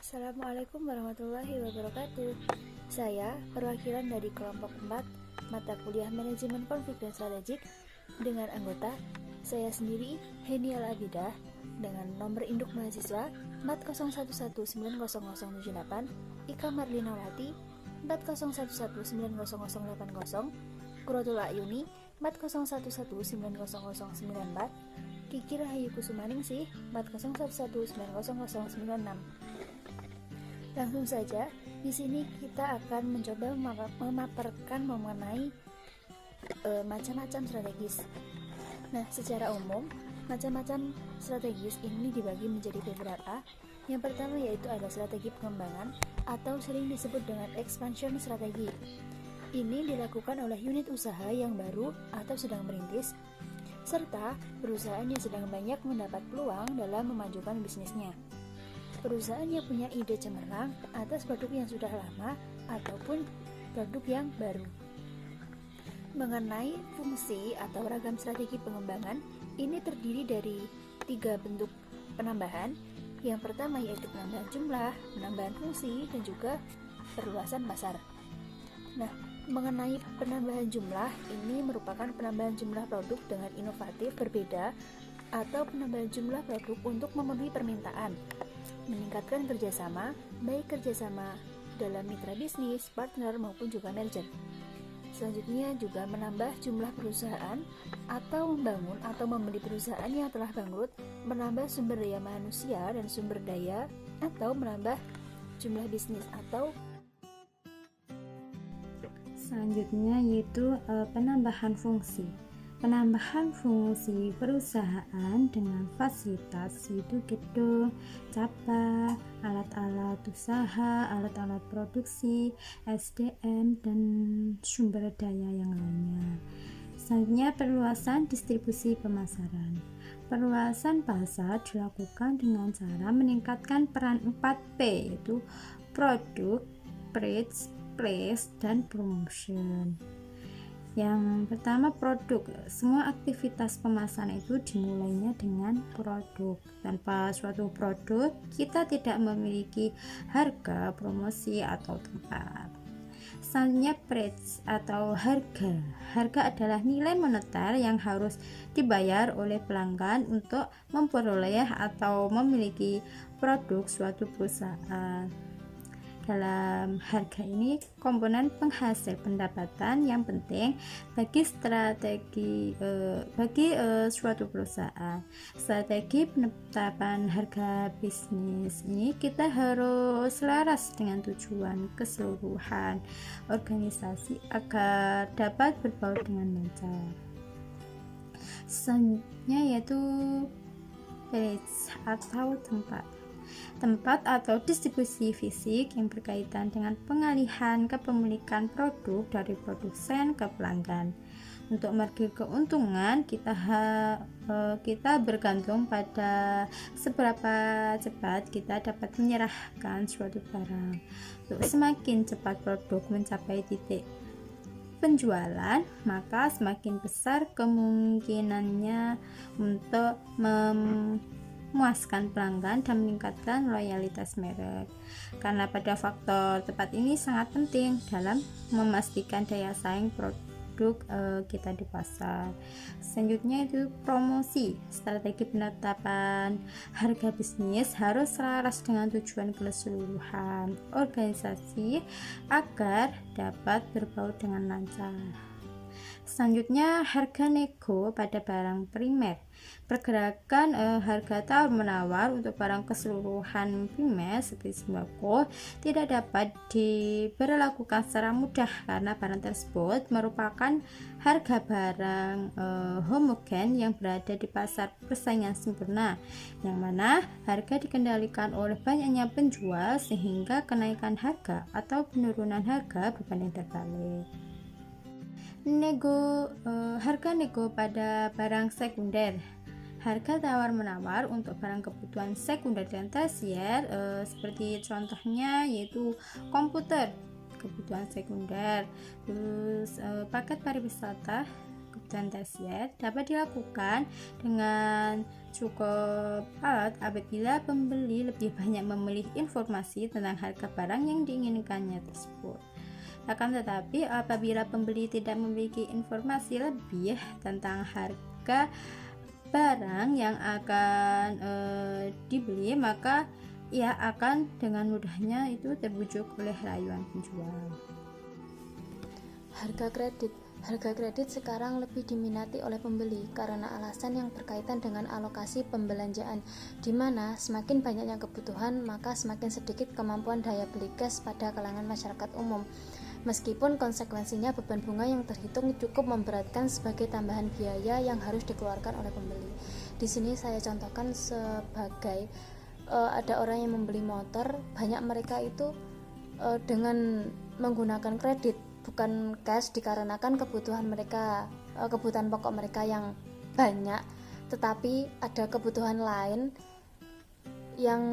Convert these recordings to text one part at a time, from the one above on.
Assalamualaikum warahmatullahi wabarakatuh. Saya perwakilan dari kelompok 4 mata kuliah Manajemen Konflik dan Strategik dengan anggota saya sendiri Heni Al-Abidah dengan nomor induk mahasiswa 4011900078, Ika Marlinawati 4011900080, Quratul Ayuni 4011900094, Kiki Rahayu Kusumaningsih 4011900096. Langsung saja, di sini kita akan mencoba memaparkan mengenai macam-macam strategis. Nah, secara umum, macam-macam strategis ini dibagi menjadi beberapa. Yang pertama yaitu ada strategi pengembangan atau sering disebut dengan expansion strategi. Ini dilakukan oleh unit usaha yang baru atau sedang merintis, serta perusahaan yang sedang banyak mendapat peluang dalam memajukan bisnisnya. Perusahaan yang punya ide cemerlang atas produk yang sudah lama ataupun produk yang baru. Mengenai fungsi atau ragam strategi pengembangan, ini terdiri dari 3 bentuk penambahan. Yang pertama yaitu penambahan jumlah, penambahan fungsi, dan juga perluasan pasar. Nah, mengenai penambahan jumlah, ini merupakan penambahan jumlah produk dengan inovatif berbeda atau penambahan jumlah produk untuk memenuhi permintaan. Meningkatkan kerjasama, baik kerjasama dalam mitra bisnis, partner, maupun juga merger. Selanjutnya juga menambah jumlah perusahaan atau membangun atau membeli perusahaan yang telah bangkrut, menambah sumber daya manusia dan sumber daya, atau menambah jumlah bisnis atau selanjutnya yaitu penambahan fungsi. Penambahan fungsi perusahaan dengan fasilitas yaitu gedung, cabang, alat-alat usaha, alat-alat produksi, SDM, dan sumber daya yang lainnya. Selanjutnya perluasan distribusi pemasaran. Perluasan pasar dilakukan dengan cara meningkatkan peran 4P yaitu produk, price, place, dan promotion. Yang pertama produk. Semua aktivitas pemasaran itu dimulainya dengan produk. Tanpa suatu produk, kita tidak memiliki harga, promosi, atau tempat. Selanjutnya price atau harga. Harga adalah nilai moneter yang harus dibayar oleh pelanggan untuk memperoleh atau memiliki produk suatu perusahaan. Dalam harga ini komponen penghasil pendapatan yang penting bagi suatu perusahaan. Strategi penetapan harga bisnis ini kita harus selaras dengan tujuan keseluruhan organisasi agar dapat berbaur dengan lancar. Selanjutnya yaitu place atau tempat atau distribusi fisik yang berkaitan dengan pengalihan kepemilikan produk dari produsen ke pelanggan. Untuk margin keuntungan kita bergantung pada seberapa cepat kita dapat menyerahkan suatu barang. Untuk semakin cepat produk mencapai titik penjualan, maka semakin besar kemungkinannya untuk memuaskan pelanggan dan meningkatkan loyalitas merek. Karena pada faktor tepat ini sangat penting dalam memastikan daya saing produk kita di pasar. Selanjutnya itu promosi. Strategi penetapan harga bisnis harus selaras dengan tujuan keseluruhan organisasi agar dapat berbaur dengan lancar. Selanjutnya harga nego pada barang primer. Pergerakan harga tawar-menawar untuk barang keseluruhan primer seperti sembako tidak dapat diberlakukan secara mudah karena barang tersebut merupakan harga barang homogen yang berada di pasar persaingan sempurna, yang mana harga dikendalikan oleh banyaknya penjual sehingga kenaikan harga atau penurunan harga berbanding terbalik. Harga nego pada barang sekunder. Harga tawar-menawar untuk barang kebutuhan sekunder dan tersier seperti contohnya yaitu komputer, kebutuhan sekunder, terus paket pariwisata, kebutuhan tersier dapat dilakukan dengan cukup alat apabila pembeli lebih banyak memilih informasi tentang harga barang yang diinginkannya tersebut. Akan tetapi apabila pembeli tidak memiliki informasi lebih tentang harga barang yang akan dibeli, maka ia akan dengan mudahnya itu terbujuk oleh rayuan penjual. Harga kredit. Harga kredit sekarang lebih diminati oleh pembeli karena alasan yang berkaitan dengan alokasi pembelanjaan, di mana semakin banyaknya kebutuhan, maka semakin sedikit kemampuan daya beli cash pada kalangan masyarakat umum. Meskipun konsekuensinya beban bunga yang terhitung cukup memberatkan sebagai tambahan biaya yang harus dikeluarkan oleh pembeli. Di sini saya contohkan sebagai ada orang yang membeli motor, banyak mereka itu dengan menggunakan kredit, bukan cash, dikarenakan kebutuhan mereka, kebutuhan pokok mereka yang banyak, tetapi ada kebutuhan lain yang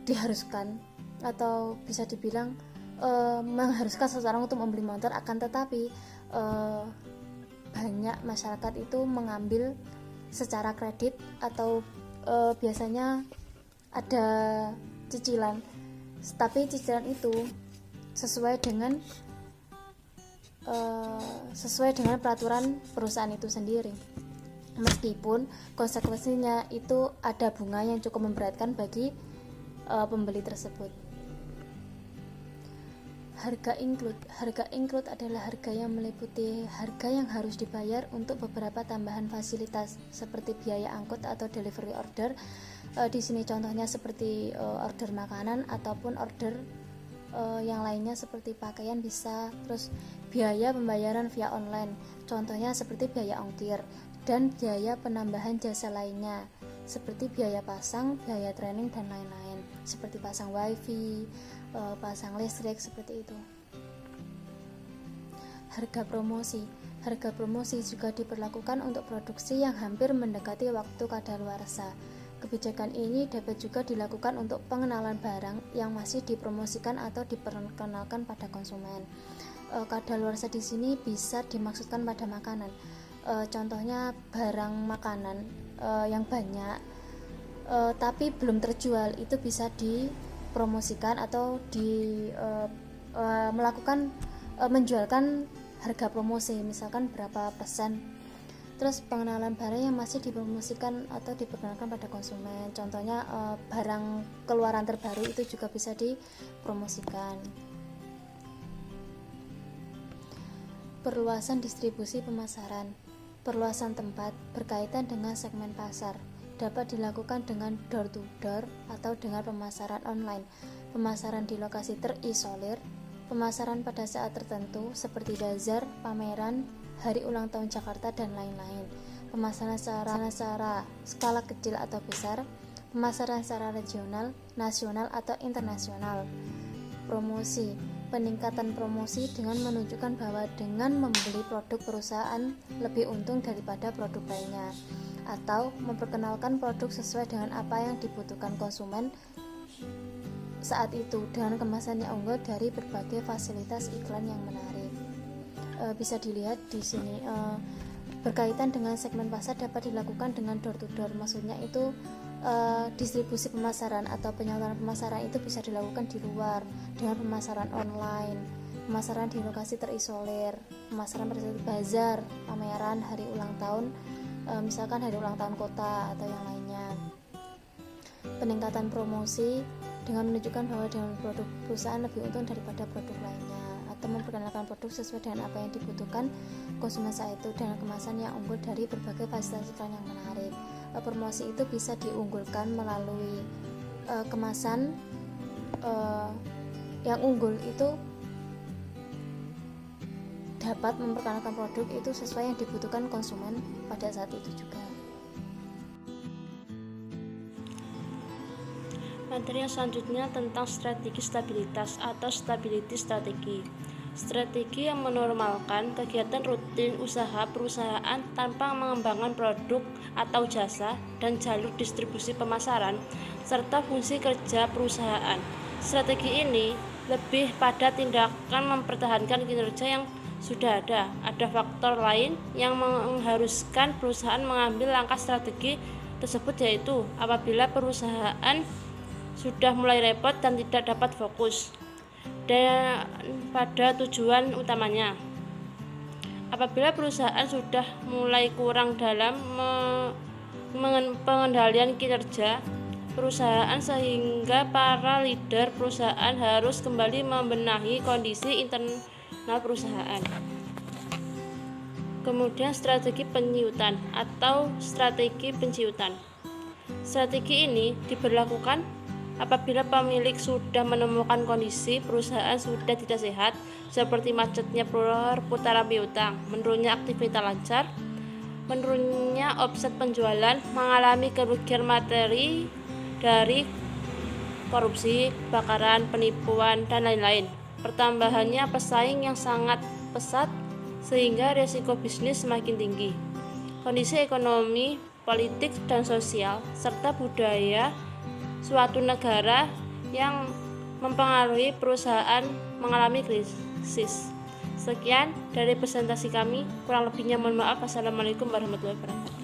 diharuskan atau bisa dibilang mengharuskan seseorang untuk membeli motor. Akan tetapi banyak masyarakat itu mengambil secara kredit atau biasanya ada cicilan, tapi cicilan itu sesuai dengan peraturan perusahaan itu sendiri, meskipun konsekuensinya itu ada bunga yang cukup memberatkan bagi pembeli tersebut. Harga include adalah harga yang meliputi harga yang harus dibayar untuk beberapa tambahan fasilitas seperti biaya angkut atau delivery order. Di sini contohnya seperti order makanan ataupun order yang lainnya seperti pakaian bisa, terus biaya pembayaran via online, contohnya seperti biaya ongkir, dan biaya penambahan jasa lainnya seperti biaya pasang, biaya training, dan lain-lain, seperti pasang wifi, pasang listrik, seperti itu. Harga promosi juga diperlakukan untuk produksi yang hampir mendekati waktu kadaluarsa. Kebijakan ini dapat juga dilakukan untuk pengenalan barang yang masih dipromosikan atau diperkenalkan pada konsumen. Kadaluarsa di sini bisa dimaksudkan pada makanan. Contohnya barang makanan yang banyak tapi belum terjual, itu bisa dipromosikan atau melakukan menjualkan harga promosi, misalkan berapa persen. Terus pengenalan barang yang masih dipromosikan atau diperkenalkan pada konsumen, contohnya barang keluaran terbaru itu juga bisa dipromosikan. Perluasan distribusi pemasaran. Perluasan tempat berkaitan dengan segmen pasar dapat dilakukan dengan door to door atau dengan pemasaran online, pemasaran di lokasi terisolir, pemasaran pada saat tertentu seperti bazar, pameran, hari ulang tahun Jakarta, dan lain-lain. Pemasaran secara skala kecil atau besar, pemasaran secara regional, nasional, atau internasional. Promosi, peningkatan promosi dengan menunjukkan bahwa dengan membeli produk perusahaan lebih untung daripada produk lainnya, atau memperkenalkan produk sesuai dengan apa yang dibutuhkan konsumen saat itu dengan kemasan yang unggul dari berbagai fasilitas iklan yang menarik. Bisa dilihat di sini berkaitan dengan segmen pasar dapat dilakukan dengan door to door, maksudnya itu distribusi pemasaran atau penyaluran pemasaran itu bisa dilakukan di luar dengan pemasaran online, pemasaran di lokasi terisolir, pemasaran pada bazar, pameran, hari ulang tahun, misalkan hari ulang tahun kota atau yang lainnya. Peningkatan promosi dengan menunjukkan bahwa dengan produk perusahaan lebih untung daripada produk lainnya, atau memperkenalkan produk sesuai dengan apa yang dibutuhkan konsumen saat itu dengan kemasan yang unggul dari berbagai fasilitas iklan yang menarik. Promosi itu bisa diunggulkan melalui kemasan yang unggul itu dapat memperkenalkan produk itu sesuai yang dibutuhkan konsumen pada saat itu juga. Materi yang selanjutnya tentang strategi stabilitas atau stability strategi. Strategi yang menormalkan kegiatan rutin usaha perusahaan tanpa mengembangkan produk atau jasa dan jalur distribusi pemasaran serta fungsi kerja perusahaan. Strategi ini lebih pada tindakan mempertahankan kinerja yang sudah ada. Ada faktor lain yang mengharuskan perusahaan mengambil langkah strategi tersebut, yaitu apabila perusahaan sudah mulai repot dan tidak dapat fokus dan pada tujuan utamanya. Apabila perusahaan sudah mulai kurang dalam pengendalian kinerja perusahaan, sehingga para leader perusahaan harus kembali membenahi kondisi internal perusahaan. Kemudian strategi penciutan atau strategi penciutan. Strategi ini diberlakukan apabila pemilik sudah menemukan kondisi perusahaan sudah tidak sehat, seperti macetnya perputaran piutang, menurunnya aktivitas lancar, menurunnya omset penjualan, mengalami kerugian materi dari korupsi, kebakaran, penipuan, dan lain-lain. Pertambahannya pesaing yang sangat pesat sehingga risiko bisnis semakin tinggi. Kondisi ekonomi, politik, dan sosial serta budaya suatu negara yang mempengaruhi perusahaan mengalami krisis. Sekian dari presentasi kami, kurang lebihnya mohon maaf. Wassalamualaikum warahmatullahi wabarakatuh.